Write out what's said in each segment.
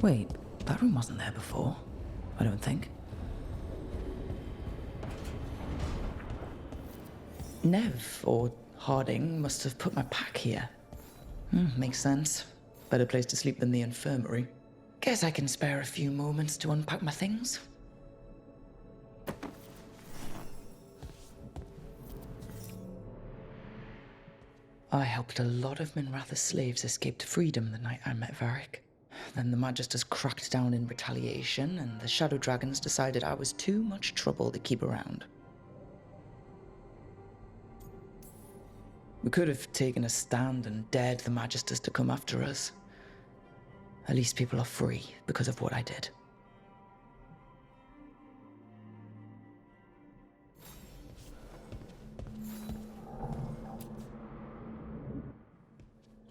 Wait, that room wasn't there before. I don't think. Nev, or Harding, must have put my pack here. Makes sense. Better place to sleep than the infirmary. Guess I can spare a few moments to unpack my things. I helped a lot of Minratha's slaves escape to freedom the night I met Varric. Then the Magisters cracked down in retaliation, and the Shadow Dragons decided I was too much trouble to keep around. We could have taken a stand and dared the Magisters to come after us. At least people are free because of what I did.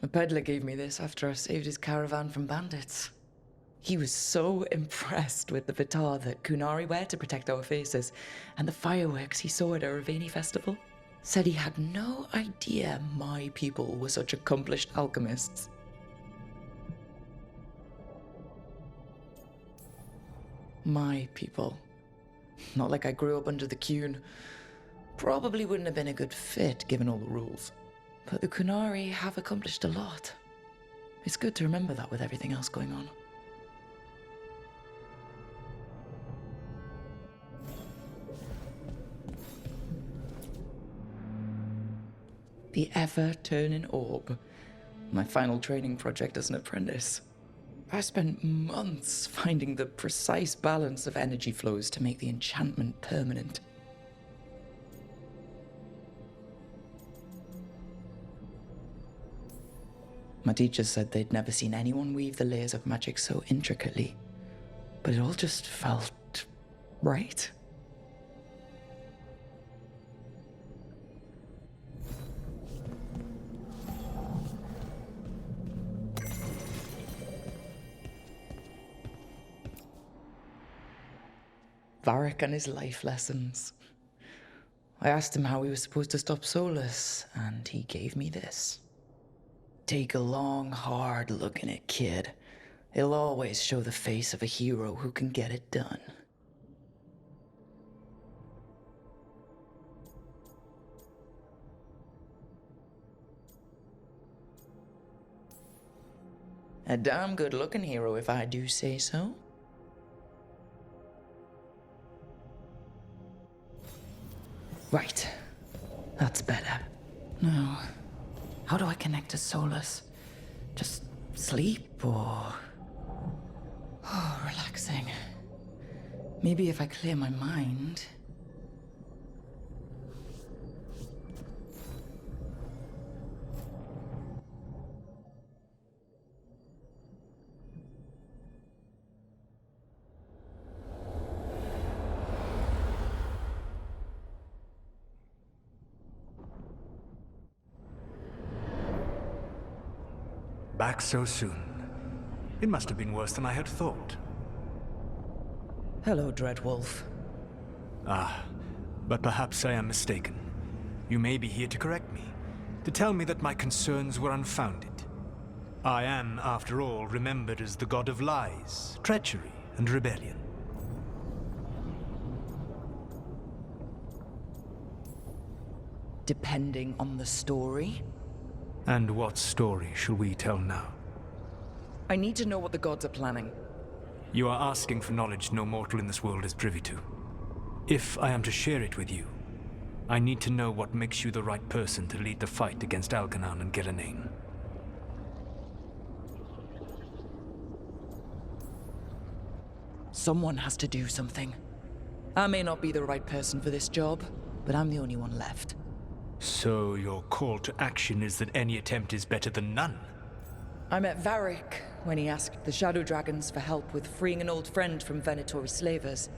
A peddler gave me this after I saved his caravan from bandits. He was so impressed with the Vitar that Kunari wear to protect our faces, and the fireworks he saw at our Raveni festival. Said he had no idea my people were such accomplished alchemists. My people. Not like I grew up under the Qun. Probably wouldn't have been a good fit given all the rules. But the Kunari have accomplished a lot. It's good to remember that with everything else going on. The ever-turning orb. My final training project as an apprentice. I spent months finding the precise balance of energy flows to make the enchantment permanent. My teachers said they'd never seen anyone weave the layers of magic so intricately, but it all just felt right. Varric and his life lessons. I asked him how he was supposed to stop Solus, and he gave me this. Take a long, hard look at it, kid. It'll always show the face of a hero who can get it done. A damn good-looking hero, if I do say so. Right. That's better. Now, how do I connect to Solus? Just sleep or... Oh, relaxing. Maybe if I clear my mind... Back so soon. It must have been worse than I had thought. Hello, Dreadwolf. Ah, but perhaps I am mistaken. You may be here to correct me, to tell me that my concerns were unfounded. I am, after all, remembered as the god of lies, treachery, and rebellion. Depending on the story. And what story shall we tell now? I need to know what the gods are planning. You are asking for knowledge no mortal in this world is privy to. If I am to share it with you, I need to know what makes you the right person to lead the fight against Algernon and Gillenane. Someone has to do something. I may not be the right person for this job, but I'm the only one left. So your call to action is that any attempt is better than none? I met Varric when he asked the Shadow Dragons for help with freeing an old friend from Venatori slavers.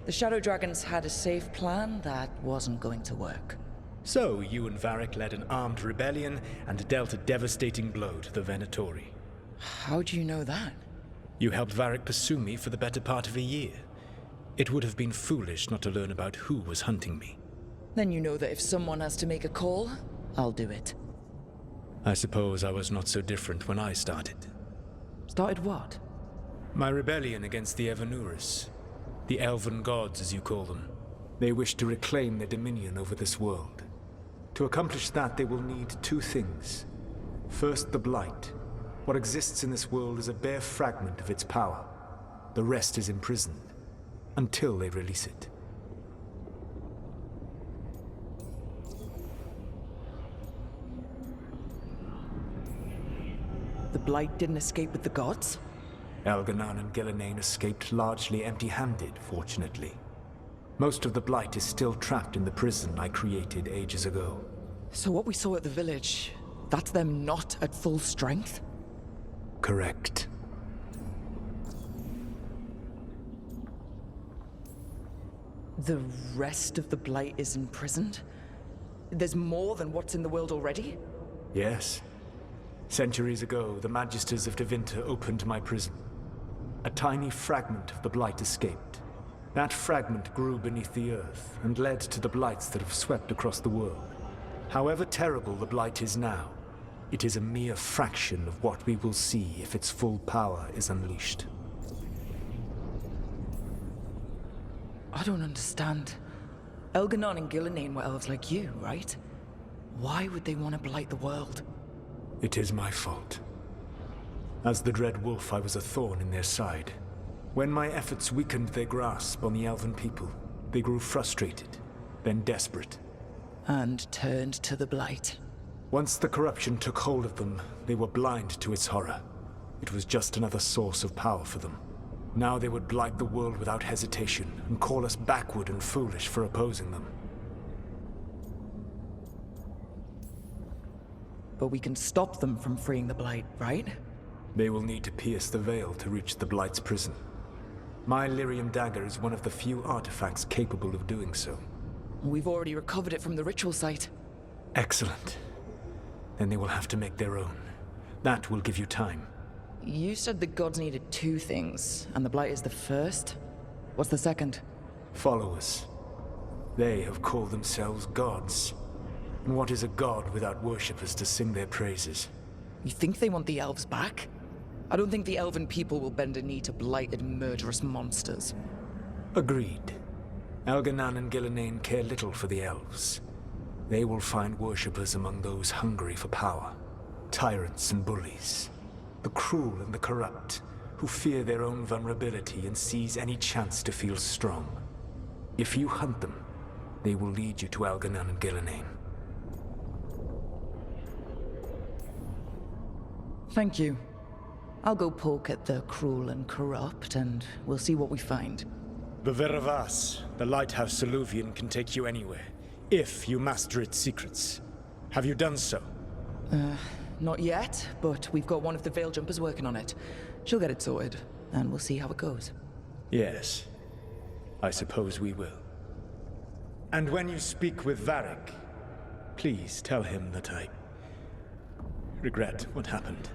The Shadow Dragons had a safe plan that wasn't going to work. So you and Varric led an armed rebellion and dealt a devastating blow to the Venatori. How do you know that? You helped Varric pursue me for the better part of a year. It would have been foolish not to learn about who was hunting me. Then you know that if someone has to make a call, I'll do it. I suppose I was not so different when I started. Started what? My rebellion against the Evanuris, the Elven Gods as you call them. They wish to reclaim their dominion over this world. To accomplish that, they will need two things. First, the Blight. What exists in this world is a bare fragment of its power. The rest is imprisoned, until they release it. The Blight didn't escape with the gods? Elganon and Gillenane escaped largely empty-handed, fortunately. Most of the Blight is still trapped in the prison I created ages ago. So what we saw at the village, that's them not at full strength? Correct. The rest of the Blight is imprisoned? There's more than what's in the world already? Yes. Centuries ago, the Magisters of Tevinter opened my prison. A tiny fragment of the Blight escaped. That fragment grew beneath the earth and led to the Blights that have swept across the world. However terrible the Blight is now, it is a mere fraction of what we will see if its full power is unleashed. I don't understand. Elganon and Gillenane were elves like you, right? Why would they want to blight the world? It is my fault. As the Dread Wolf, I was a thorn in their side. When my efforts weakened their grasp on the Elven people, they grew frustrated, then desperate. And turned to the Blight. Once the corruption took hold of them, they were blind to its horror. It was just another source of power for them. Now they would blight the world without hesitation, and call us backward and foolish for opposing them. But we can stop them from freeing the Blight, right? They will need to pierce the veil to reach the Blight's prison. My Lyrium dagger is one of the few artifacts capable of doing so. We've already recovered it from the ritual site. Excellent. Then they will have to make their own. That will give you time. You said the gods needed two things, and the Blight is the first? What's the second? Followers. They have called themselves gods. And what is a god without worshippers to sing their praises? You think they want the elves back? I don't think the elven people will bend a knee to blighted, murderous monsters. Agreed. Elganon and Gillenane care little for the elves. They will find worshippers among those hungry for power. Tyrants and bullies. The cruel and the corrupt, who fear their own vulnerability and seize any chance to feel strong. If you hunt them, they will lead you to Elganon and Gillenane. Thank you. I'll go poke at the cruel and corrupt, and we'll see what we find. The Veravas, the lighthouse Soluvian, can take you anywhere, if you master its secrets. Have you done so? Not yet, but we've got one of the Veil Jumpers working on it. She'll get it sorted, and we'll see how it goes. Yes. I suppose we will. And when you speak with Varric, please tell him that I regret what happened.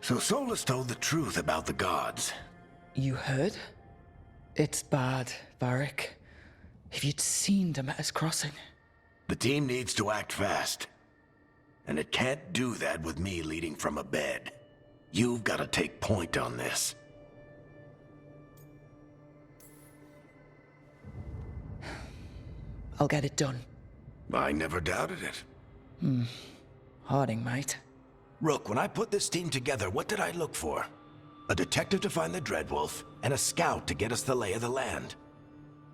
So Solus told the truth about the gods. You heard? It's bad, Varric. If you'd seen Demeter's Crossing. The team needs to act fast. And it can't do that with me leading from a bed. You've got to take point on this. I'll get it done. I never doubted it. Harding might. Rook, when I put this team together, what did I look for? A detective to find the Dreadwolf, and a scout to get us the lay of the land.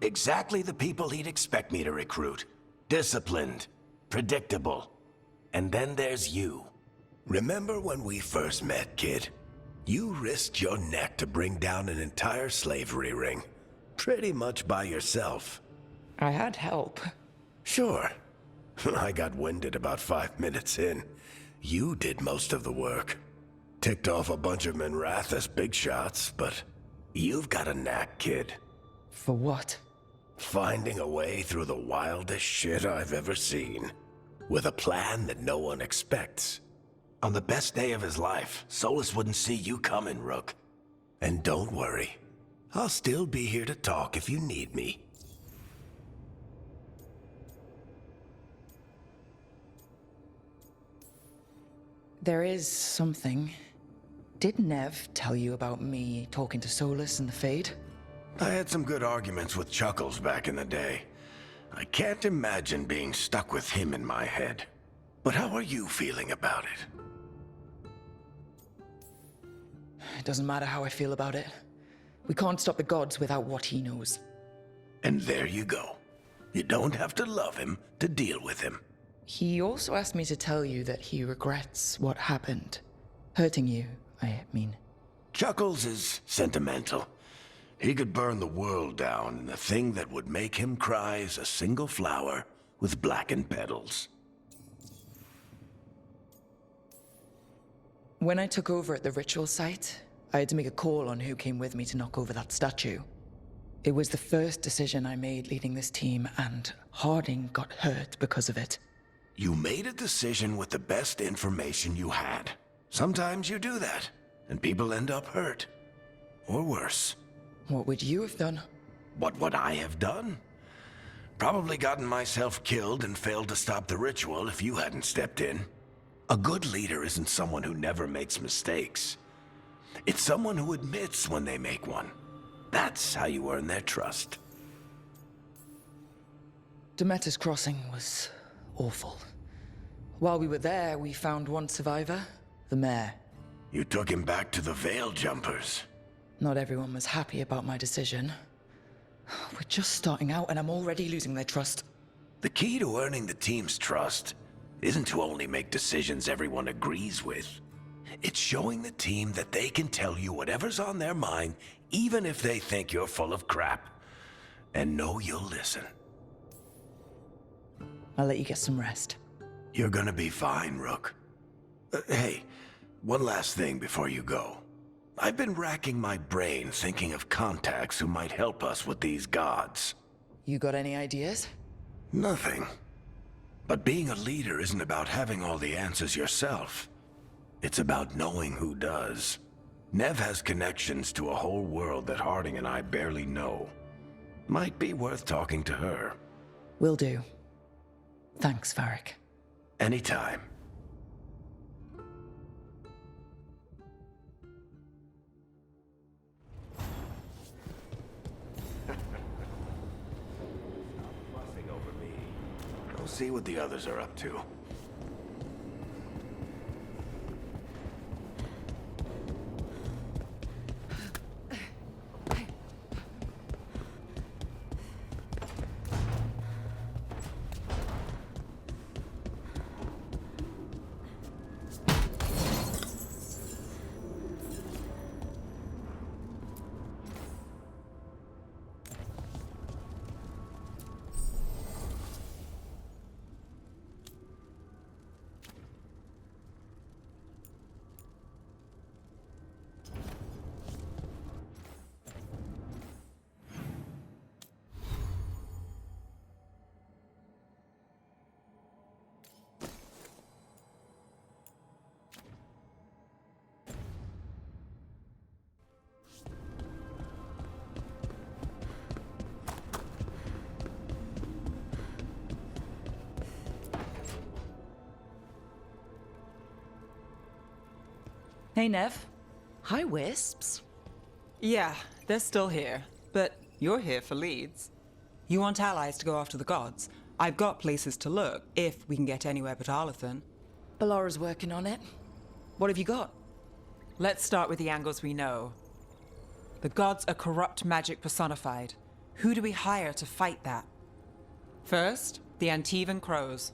Exactly the people he'd expect me to recruit. Disciplined, predictable. And then there's you. Remember when we first met, kid? You risked your neck to bring down an entire slavery ring. Pretty much by yourself. I had help. Sure. I got winded about 5 minutes in. You did most of the work. Ticked off a bunch of Minrathous big shots, but you've got a knack, kid. For what? Finding a way through the wildest shit I've ever seen. With a plan that no one expects. On the best day of his life, Solus wouldn't see you coming, Rook. And don't worry. I'll still be here to talk if you need me. There is something. Did Nev tell you about me talking to Solus and the Fade? I had some good arguments with Chuckles back in the day. I can't imagine being stuck with him in my head. But how are you feeling about it? It doesn't matter how I feel about it. We can't stop the gods without what he knows. And there you go. You don't have to love him to deal with him. He also asked me to tell you that he regrets what happened. Hurting you, I mean. Chuckles is sentimental. He could burn the world down, and the thing that would make him cry is a single flower with blackened petals. When I took over at the ritual site, I had to make a call on who came with me to knock over that statue. It was the first decision I made leading this team, and Harding got hurt because of it. You made a decision with the best information you had. Sometimes you do that, and people end up hurt. Or worse. What would you have done? What would I have done? Probably gotten myself killed and failed to stop the ritual if you hadn't stepped in. A good leader isn't someone who never makes mistakes. It's someone who admits when they make one. That's how you earn their trust. Demeter's Crossing was awful. While we were there, we found one survivor, the mayor. You took him back to the Veil Jumpers. Not everyone was happy about my decision. We're just starting out and I'm already losing their trust. The key to earning the team's trust isn't to only make decisions everyone agrees with. It's showing the team that they can tell you whatever's on their mind, even if they think you're full of crap. And know you'll listen. I'll let you get some rest. You're gonna be fine, Rook. Hey, one last thing before you go. I've been racking my brain thinking of contacts who might help us with these gods. You got any ideas? Nothing. But being a leader isn't about having all the answers yourself. It's about knowing who does. Nev has connections to a whole world that Harding and I barely know. Might be worth talking to her. Will do. Thanks, Varric. Anytime. Fussing over me. Go see what the others are up to. Hey, Nev. Hi, Wisps. Yeah, they're still here. But you're here for leads. You want allies to go after the gods? I've got places to look, if we can get anywhere but Arlathan. Ballara's working on it. What have you got? Let's start with the angles we know. The gods are corrupt magic personified. Who do we hire to fight that? First, the Antivan Crows.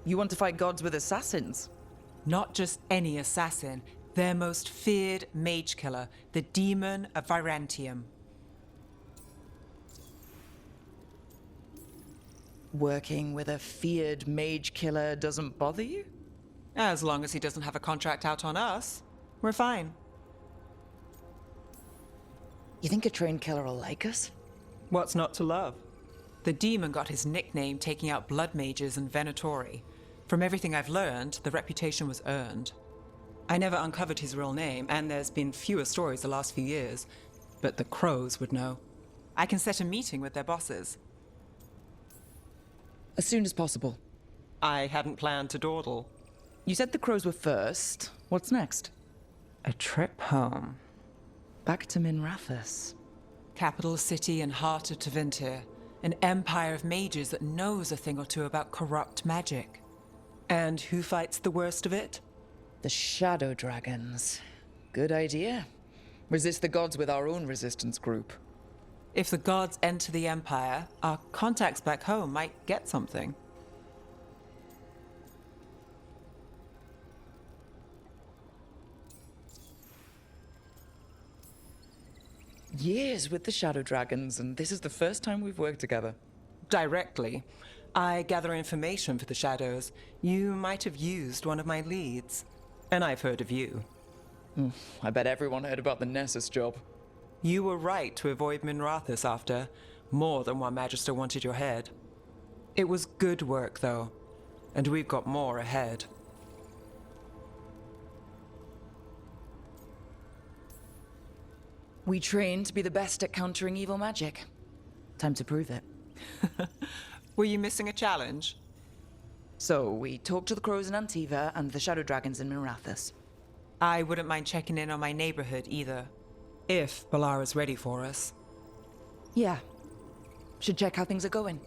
You want to fight gods with assassins? Not just any assassin, their most feared mage killer, the Demon of Virantium. Working with a feared mage killer doesn't bother you? As long as he doesn't have a contract out on us, we're fine. You think a trained killer will like us? What's not to love? The demon got his nickname taking out blood mages and Venatori. From everything I've learned, the reputation was earned. I never uncovered his real name, and there's been fewer stories the last few years, but the Crows would know. I can set a meeting with their bosses. As soon as possible. I hadn't planned to dawdle. You said the crows were first. What's next? A trip home. Back to Minrathous. Capital city and heart of Tevinter. An empire of mages that knows a thing or two about corrupt magic. And who fights the worst of it? The Shadow Dragons. Good idea. Resist the gods with our own resistance group. If the gods enter the empire, our contacts back home might get something. Years with the Shadow Dragons, and this is the first time we've worked together. Directly. I gather information for the Shadows. You might have used one of my leads. And I've heard of you. I bet everyone heard about the Nessus job. You were right to avoid Minrathous after. More than one Magister wanted your head. It was good work, though. And we've got more ahead. We trained to be the best at countering evil magic. Time to prove it. Were you missing a challenge? So, we talked to the crows in Antiva and the Shadow Dragons in Minrathous. I wouldn't mind checking in on my neighborhood either. If Ballara's ready for us. Yeah. Should check how things are going.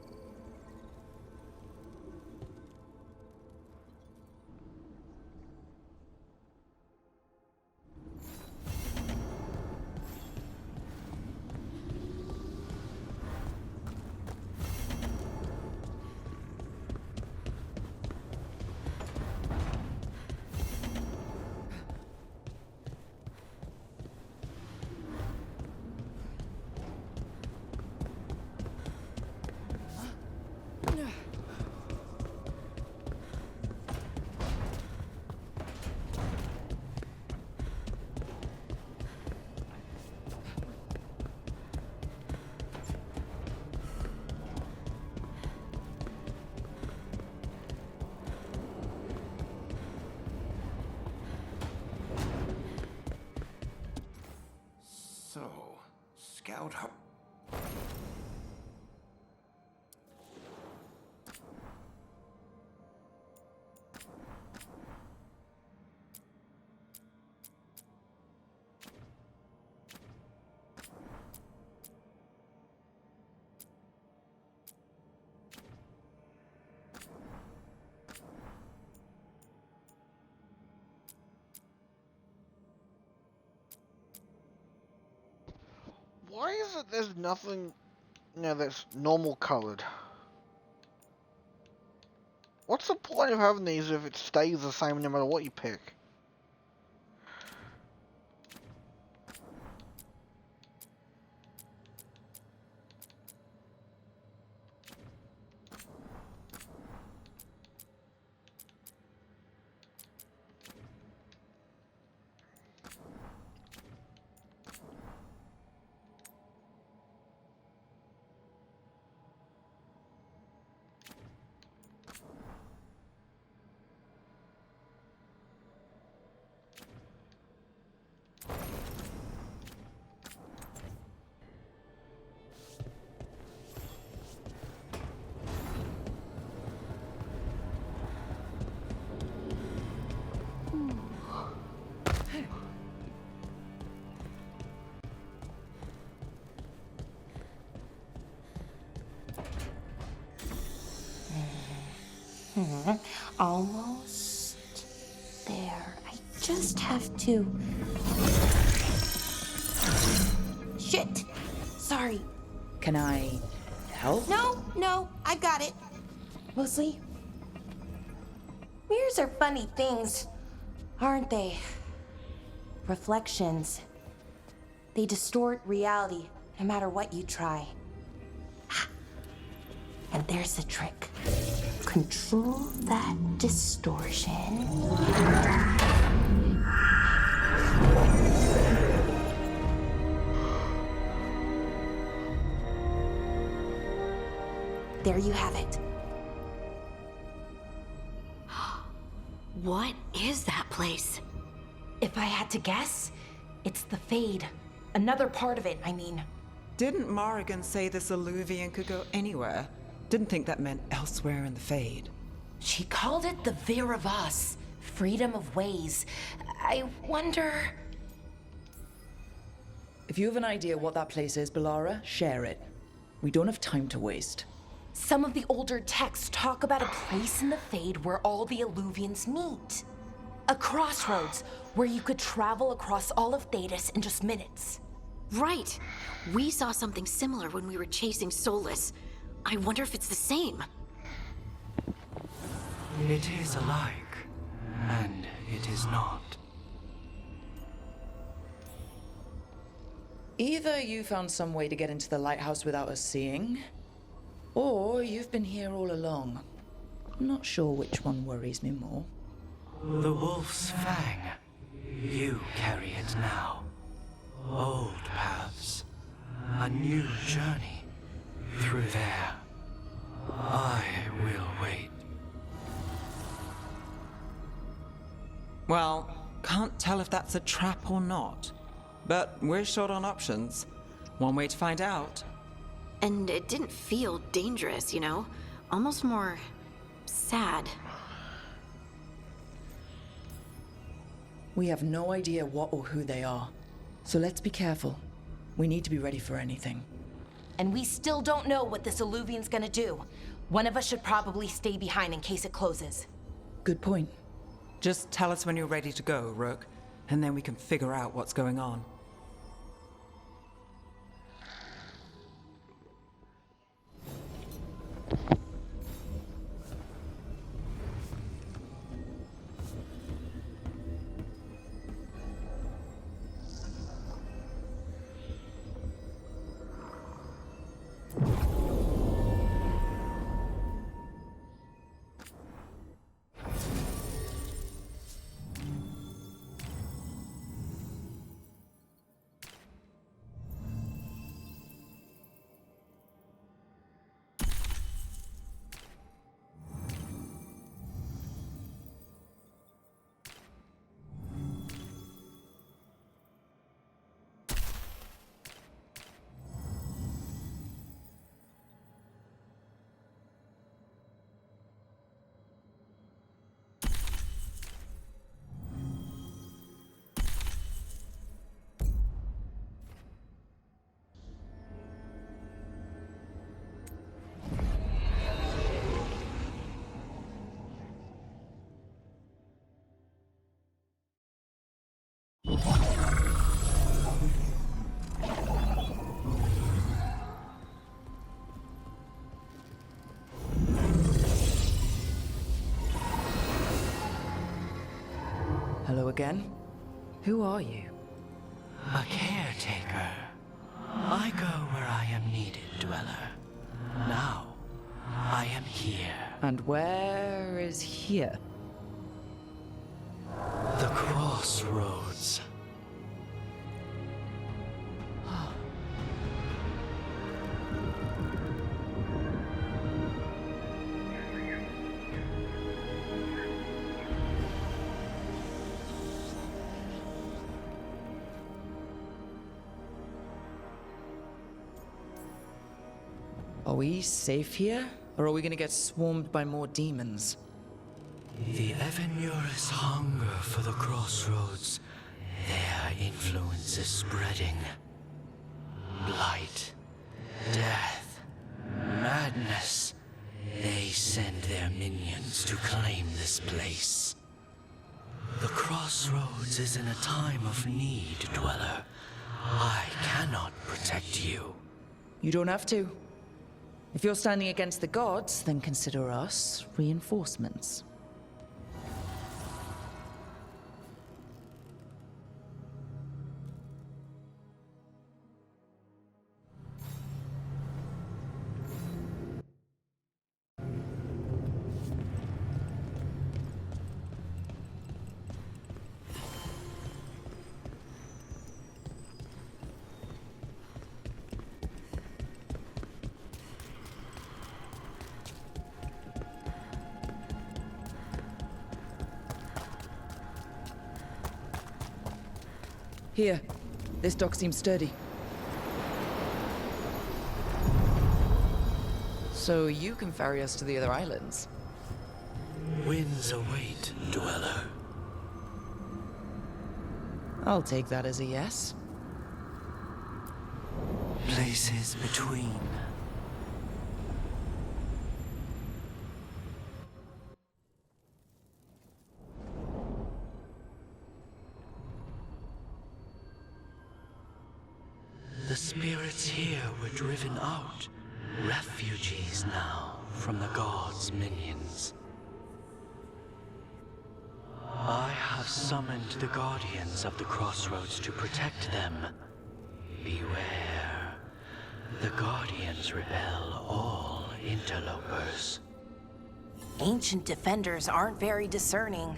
So, Scout Hub. Why is it there's nothing, that's normal colored? What's the point of having these if it stays the same no matter what you pick? Almost there. I just have to... Shit! Sorry. Can I help? No, I got it. Mostly, mirrors are funny things, aren't they? Reflections. They distort reality, no matter what you try. And there's the trick. Control that distortion. There you have it. What is that place? If I had to guess, it's the Fade. Another part of it, I mean. Didn't Morrigan say this Illuvian could go anywhere? Didn't think that meant elsewhere in the Fade. She called it the Viravas, freedom of ways. I wonder... If you have an idea what that place is, Bellara, share it. We don't have time to waste. Some of the older texts talk about a place in the Fade where all the Illuvians meet. A crossroads where you could travel across all of Thedas in just minutes. Right. We saw something similar when we were chasing Solus. I wonder if it's the same. It is alike, and it is not. Either you found some way to get into the lighthouse without us seeing, or you've been here all along. I'm not sure which one worries me more. The Wolf's Fang. You carry it now. Old paths. A new journey. Through there. I will wait. Well, can't tell if that's a trap or not. But we're short on options. One way to find out. And it didn't feel dangerous, you know? Almost more... sad. We have no idea what or who they are, so let's be careful. We need to be ready for anything. And we still don't know what this Illuvian's gonna do. One of us should probably stay behind in case it closes. Good point. Just tell us when you're ready to go, Rook, and then we can figure out what's going on. Hello again. Who are you? A caretaker. I go where I am needed, Dweller. Now, I am here. And where is here? The crossroads. Are we safe here? Or are we gonna get swarmed by more demons? The Evenurus hunger for the crossroads. Their influence is spreading. Blight, death, madness. They send their minions to claim this place. The Crossroads is in a time of need, Dweller. I cannot protect you. You don't have to. If you're standing against the gods, then consider us reinforcements. Here. This dock seems sturdy. So you can ferry us to the other islands? Winds await, Dweller. I'll take that as a yes. Places between. The spirits here were driven out, refugees now from the gods' minions. I have summoned the guardians of the Crossroads to protect them. Beware. The guardians repel all interlopers. Ancient defenders aren't very discerning.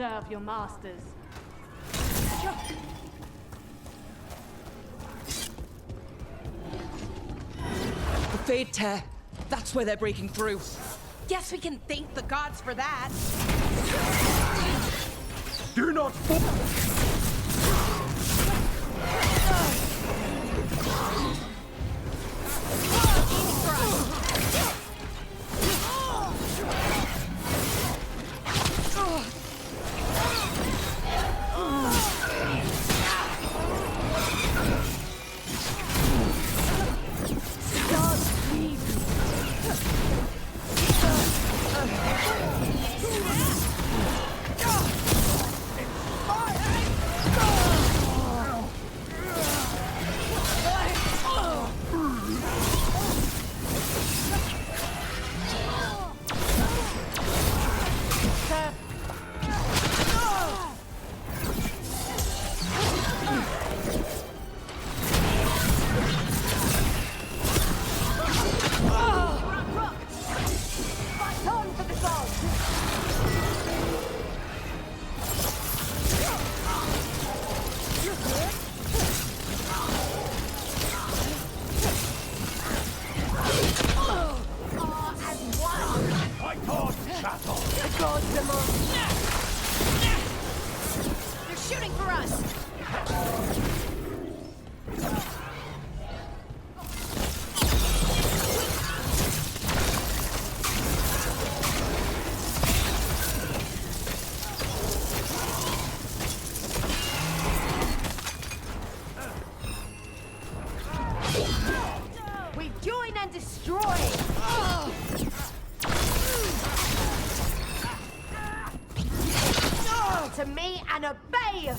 Serve your masters. The Fade Tear. That's where they're breaking through. Guess we can thank the gods for that. Do not They're shooting for us! We join and destroy! To me and obey!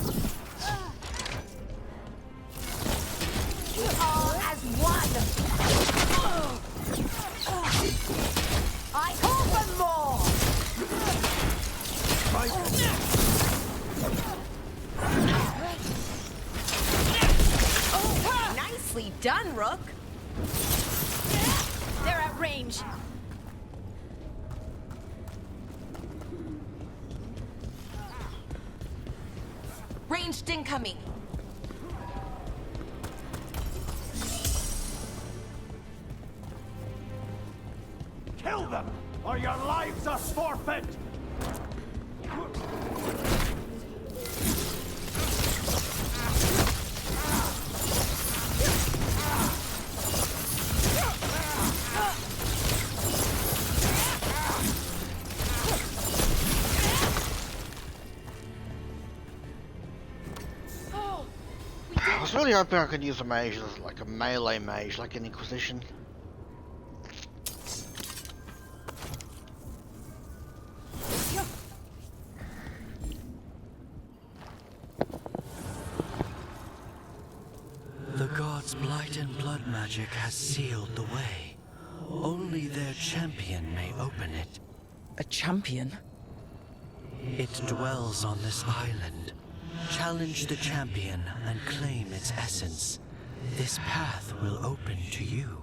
We are as one! I call for more! Nicely done, Rook! They're at range! Ranged incoming! kill them, or your lives are forfeit! really hoping I could use a mage as like a melee mage, like an Inquisition. The gods' blight and blood magic has sealed the way. Only their champion may open it. A champion? It dwells on this island. Challenge the champion and claim its essence. This path will open to you.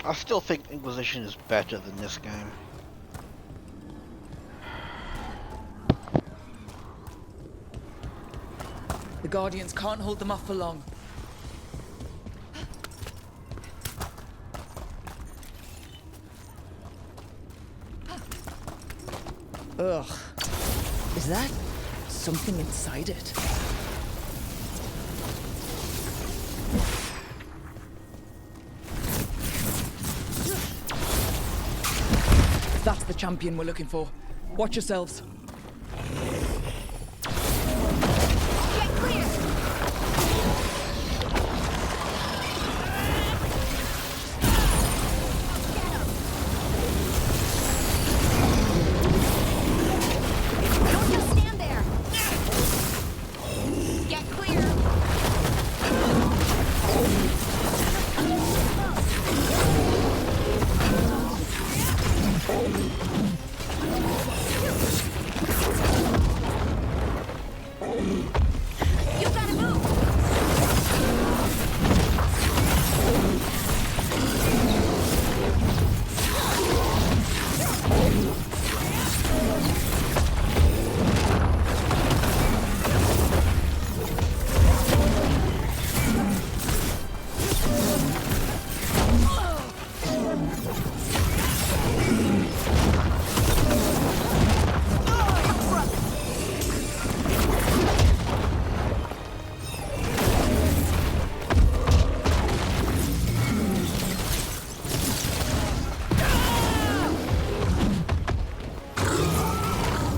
I still think Inquisition is better than this game. The Guardians can't hold them off for long. Ugh. Is that something inside it? That's the champion we're looking for. Watch yourselves. Get clear! Don't just stand there! Get clear! You gotta move!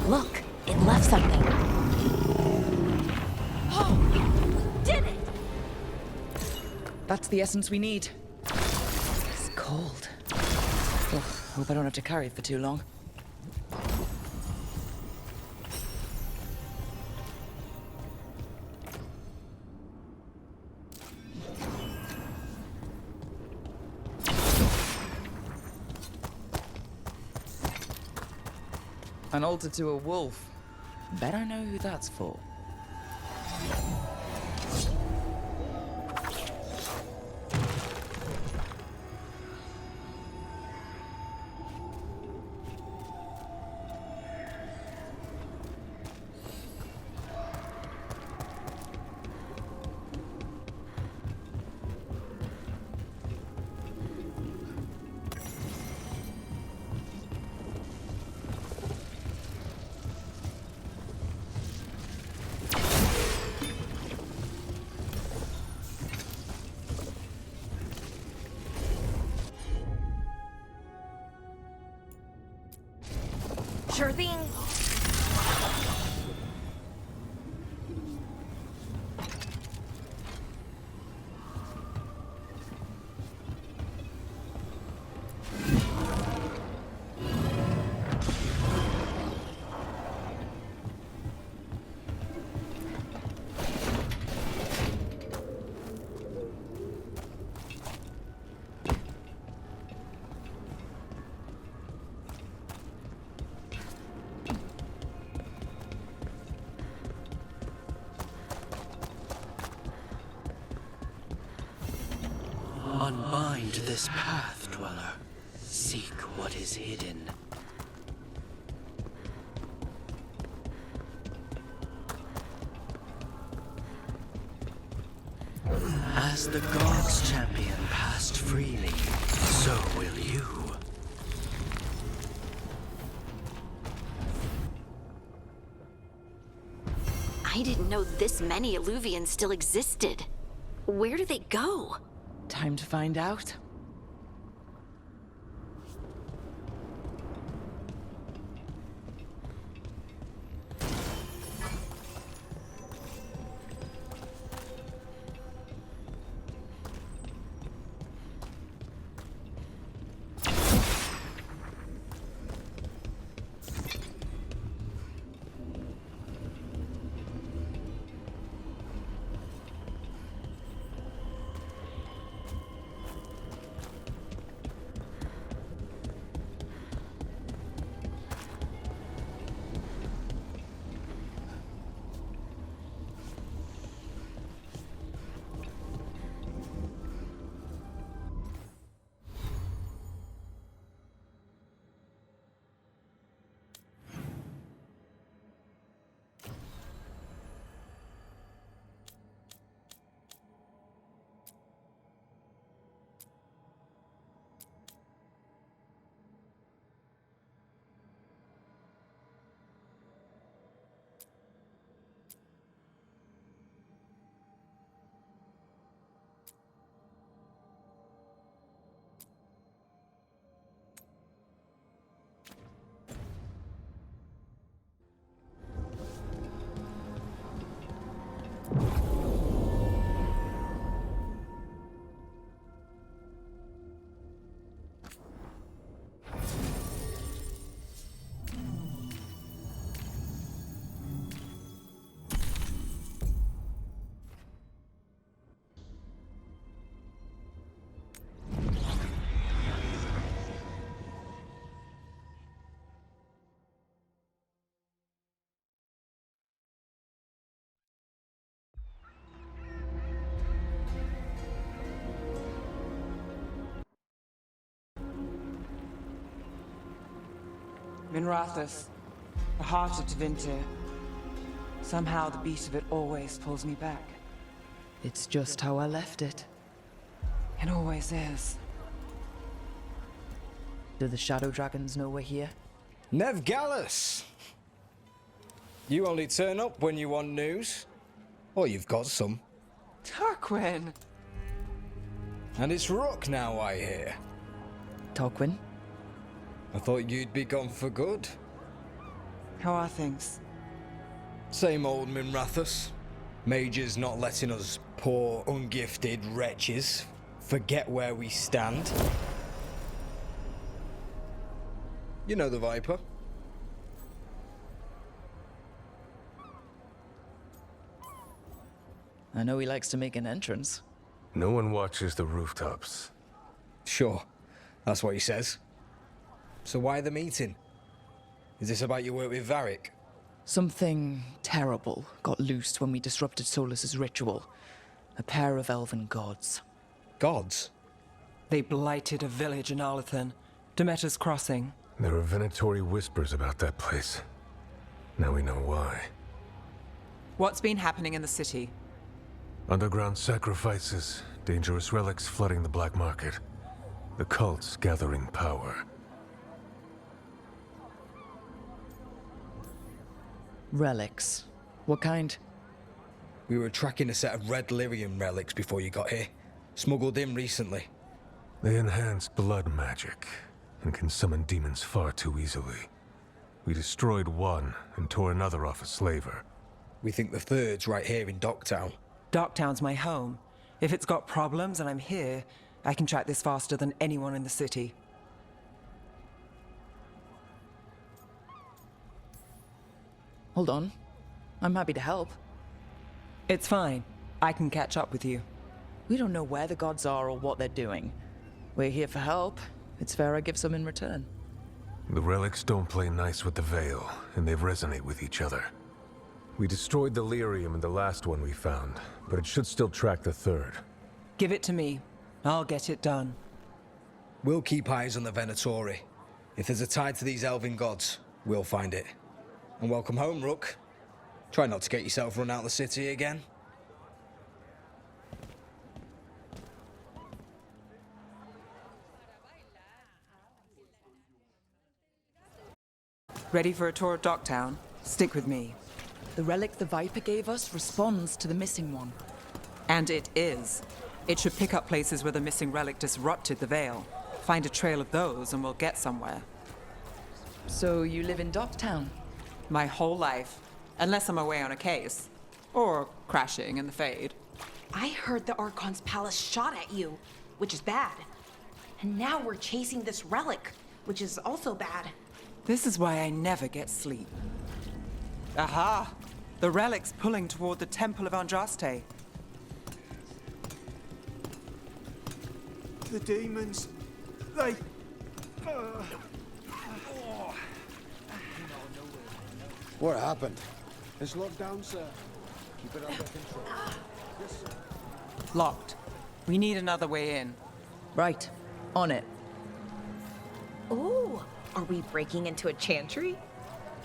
Look, it left something. Oh! Did it! That's the essence we need. It's cold. Ugh, hope I don't have to carry it for too long. An altar to a wolf. Bet I know who that's for. Sure thing. find this path, Dweller. Seek what is hidden. As the gods' champion passed freely, so will you. I didn't know this many Illuvians still existed. Where do they go? Time to find out. Minrathous, the heart of Tevinter. Somehow the beat of it always pulls me back. It's just how I left it. It always is. Do the Shadow Dragons know we're here? Nev Gallus! You only turn up when you want news. Or you've got some. Tarquin! And it's Rook now, I hear. Tarquin? I thought you'd be gone for good. How are things? Same old Minrathous. Mages not letting us poor, ungifted wretches forget where we stand. You know the Viper. I know he likes to make an entrance. No one watches the rooftops. Sure, that's what he says. So why the meeting? Is this about your work with Varric? Something terrible got loosed when we disrupted Solus's ritual. A pair of elven gods. Gods? They blighted a village in Arlathan, Demeter's Crossing. There are Venatori whispers about that place. Now we know why. What's been happening in the city? Underground sacrifices, dangerous relics flooding the black market. The cults gathering power. Relics. What kind? We were tracking a set of red lyrium relics before you got here. Smuggled in recently. They enhance blood magic and can summon demons far too easily. We destroyed one and tore another off a slaver. We think the third's right here in Docktown. Docktown's my home. If it's got problems and I'm here, I can track this faster than anyone in the city. Hold on. I'm happy to help. It's fine. I can catch up with you. We don't know where the gods are or what they're doing. We're here for help. It's fair I give some in return. The relics don't play nice with the Veil, and they resonate with each other. We destroyed the lyrium in the last one we found, but it should still track the third. Give it to me. I'll get it done. We'll keep eyes on the Venatori. If there's a tie to these elven gods, we'll find it. And welcome home, Rook. Try not to get yourself run out of the city again. Ready for a tour of Docktown? Stick with me. The relic the Viper gave us responds to the missing one. And it is. It should pick up places where the missing relic disrupted the Veil. Find a trail of those and we'll get somewhere. So you live in Docktown? My whole life. Unless I'm away on a case. Or crashing in the Fade. I heard the Archon's palace shot at you, which is bad. And now we're chasing this relic, which is also bad. This is why I never get sleep. Aha! The relic's pulling toward the Temple of Andraste. The demons, they... What happened? It's locked down, sir. Keep it under control. Yes, sir. Locked. We need another way in. Right. On it. Ooh, are we breaking into a chantry?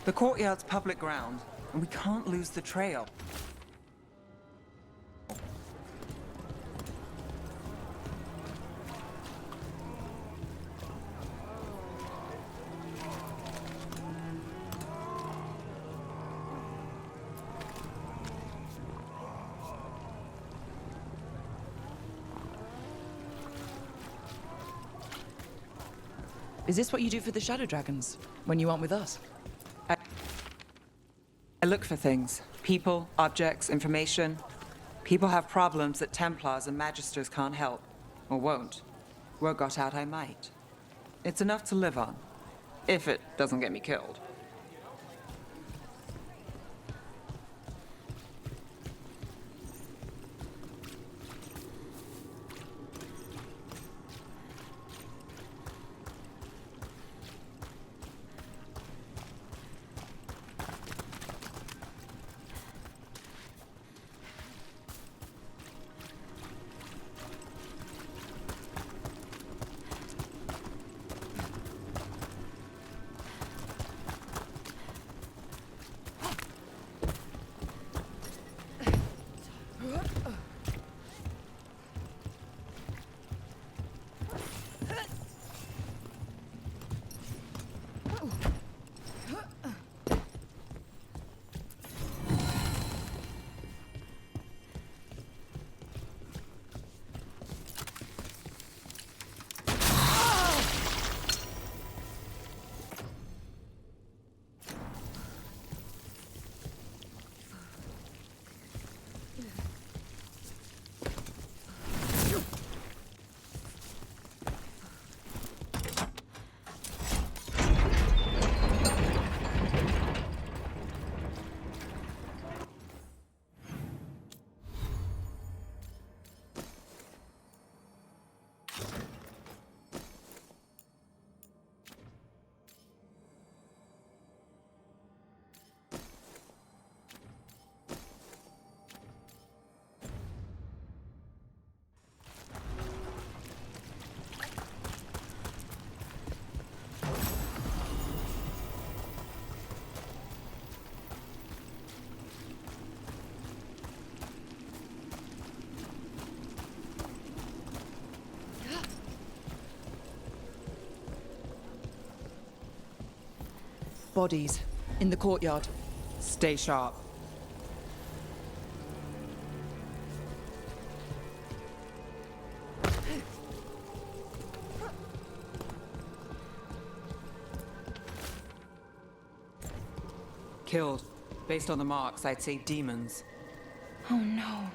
The courtyard's public ground, and we can't lose the trail. Is this what you do for the Shadow Dragons, when you aren't with us? I look for things. People, objects, information. People have problems that Templars and Magisters can't help. Or won't. Word got out I might. It's enough to live on. If it doesn't get me killed. Bodies. In the courtyard. Stay sharp. Killed. Based on the marks, I'd say demons. Oh no.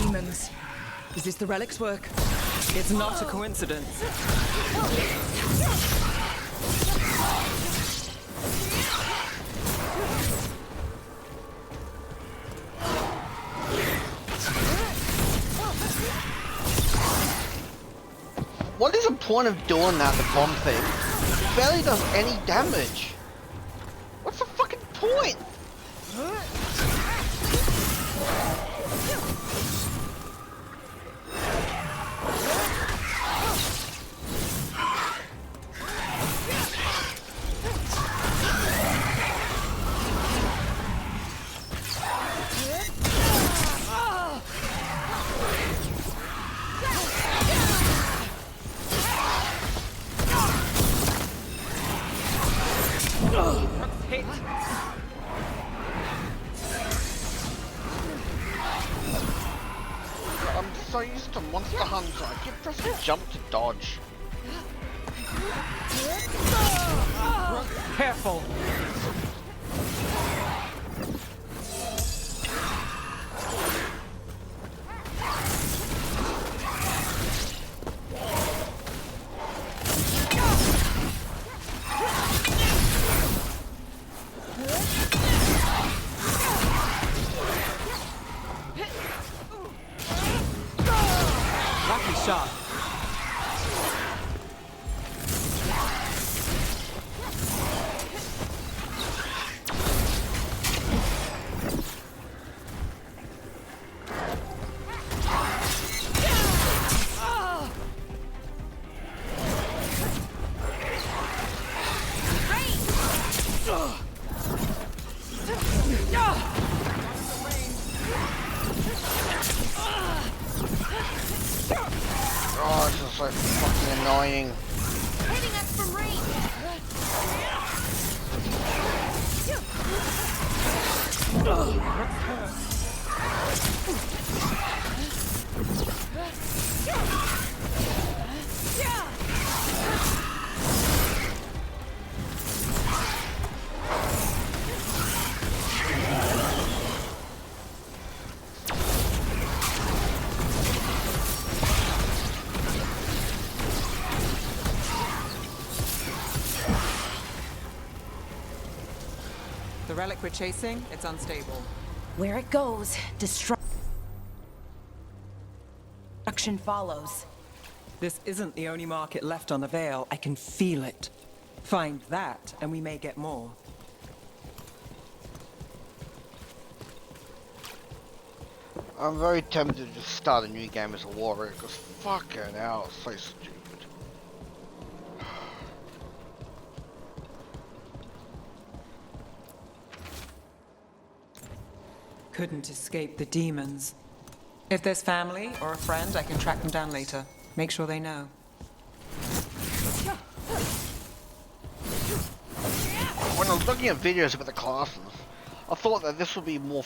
Demons. Is this the relic's work? It's not a coincidence. What is the point of doing that, the bomb thing? It barely does any damage. What's the fucking point? I'm so used to Monster Hunter. I keep pressing jump to dodge. Careful. Lucky shot. Oh, this is so fucking annoying. Hitting us from range. The relic we're chasing, it's unstable. Where it goes, destruction follows. This isn't the only market left on the Vale. I can feel it. Find that, and we may get more. I'm very tempted to just start a new game as a warrior, because fucking hell, it's so stupid. Couldn't escape the demons. If there's family or a friend, I can track them down later. Make sure they know. When I was looking at videos about the classes, I thought that this would be more.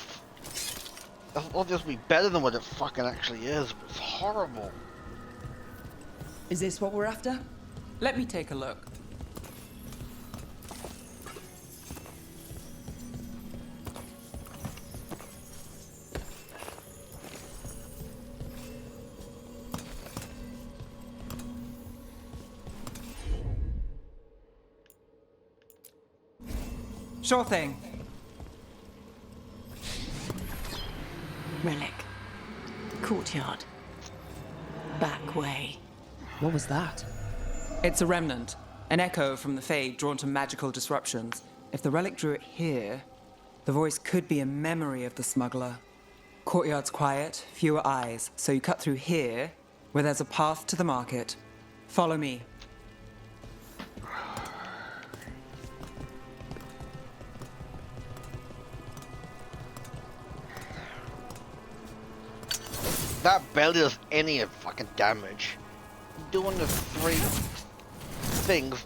I thought this would be better than what it fucking actually is, but it's horrible. Is this what we're after? Let me take a look. Sure thing. Relic. Courtyard. Back way. What was that? It's a remnant. An echo from the Fade drawn to magical disruptions. If the relic drew it here, the voice could be a memory of the smuggler. Courtyard's quiet, fewer eyes, so you cut through here, where there's a path to the market. Follow me. That barely does any fucking damage. Doing the 3 things,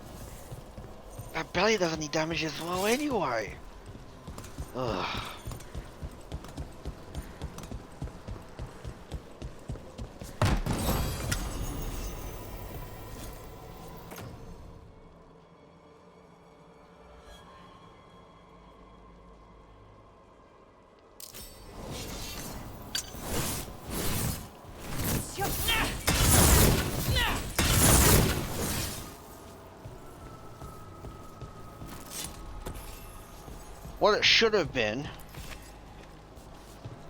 that barely does any damage as well anyway. Ugh. What it should have been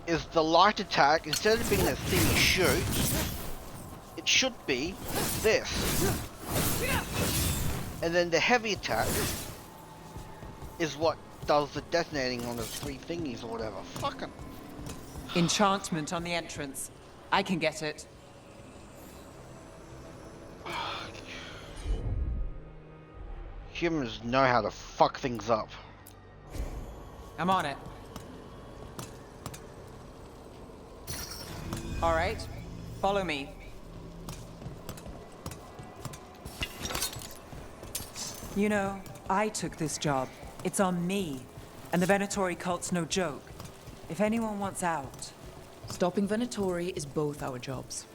is the light attack, instead of being a thing you shoot, it should be this. And then the heavy attack is what does the detonating on the three thingies or whatever. Fucking Enchantment on the entrance. I can get it. humans know how to fuck things up. I'm on it. All right, follow me. You know, I took this job. It's on me. And the Venatori cult's no joke. If anyone wants out... Stopping Venatori is both our jobs.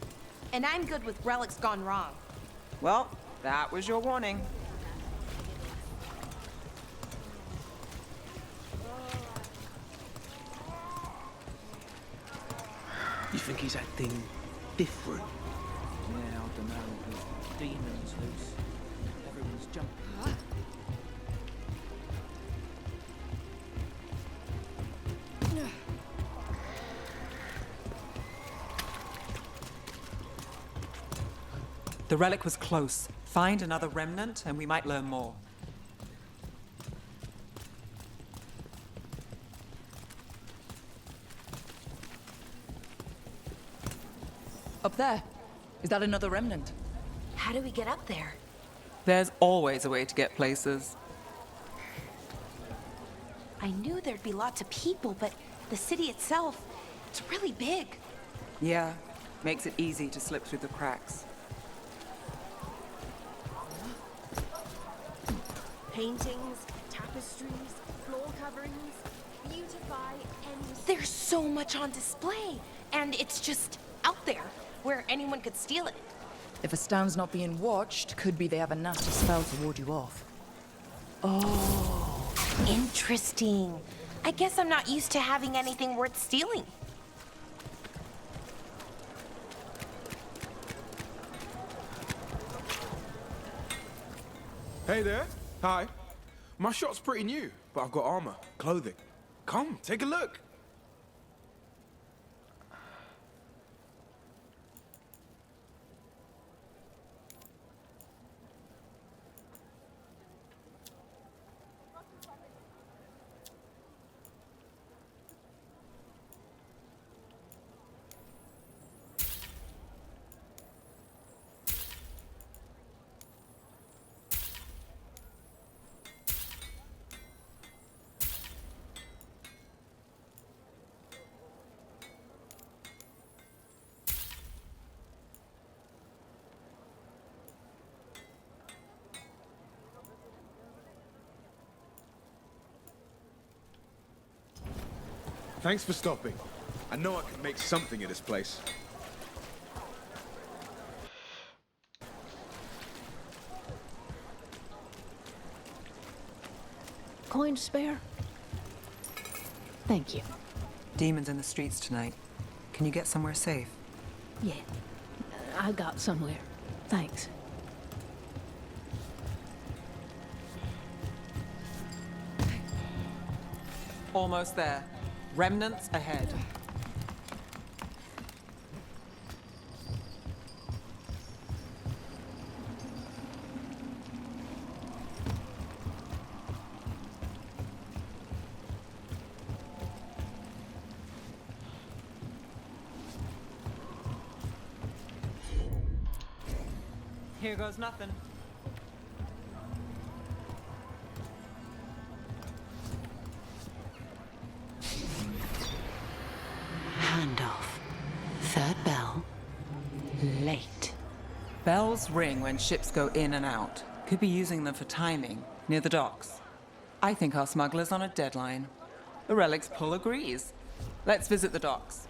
And I'm good with relics gone wrong. Well, that was your warning. You think he's acting different? Yeah, I don't know. There's demons loose. Everyone's jumping. The relic was close. Find another remnant and we might learn more. Up there. Is that another remnant? How do we get up there? There's always a way to get places. I knew there'd be lots of people, but the city itself, it's really big. Yeah, makes it easy to slip through the cracks. Paintings, tapestries, floor coverings, beautify any... There's so much on display, and it's just out there, where anyone could steal it. If a stand's not being watched, could be they have a nasty spell to ward you off. Oh, interesting. I guess I'm not used to having anything worth stealing. Hey there. Hi. My shop's pretty new, but I've got armor, clothing. Come, take a look. Thanks for stopping. I know I can make something of this place. Coin to spare? Thank you. Demons in the streets tonight. Can you get somewhere safe? Yeah, I got somewhere. Thanks. Almost there. Remnants ahead. Here goes nothing. Handoff. Third bell. Late. Bells ring when ships go in and out. Could be using them for timing, near the docks. I think our smuggler's on a deadline. The relic's pull agrees. Let's visit the docks.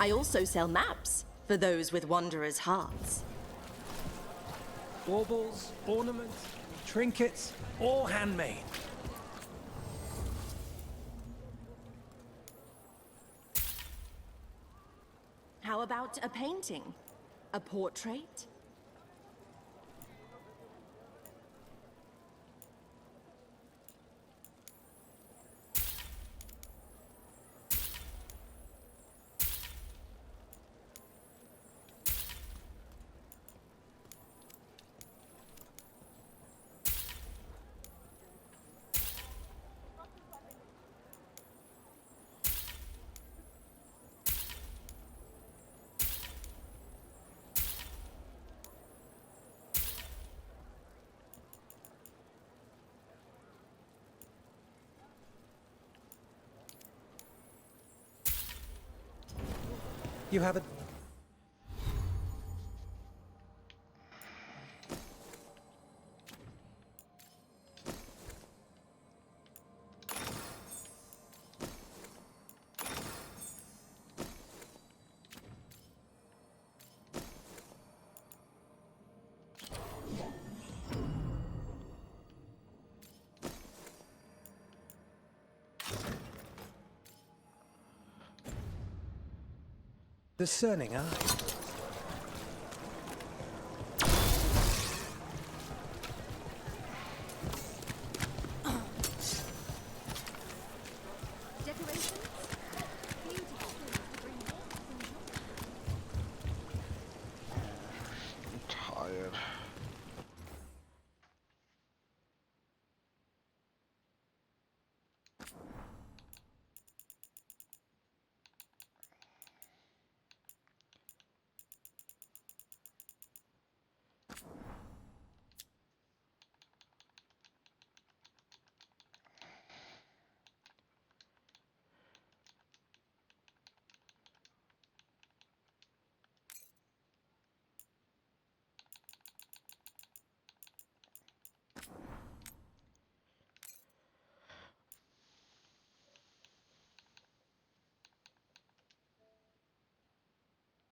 I also sell maps for those with wanderers' hearts. Baubles, ornaments, trinkets, all handmade. How about a painting? A portrait? You have a... discerning eye.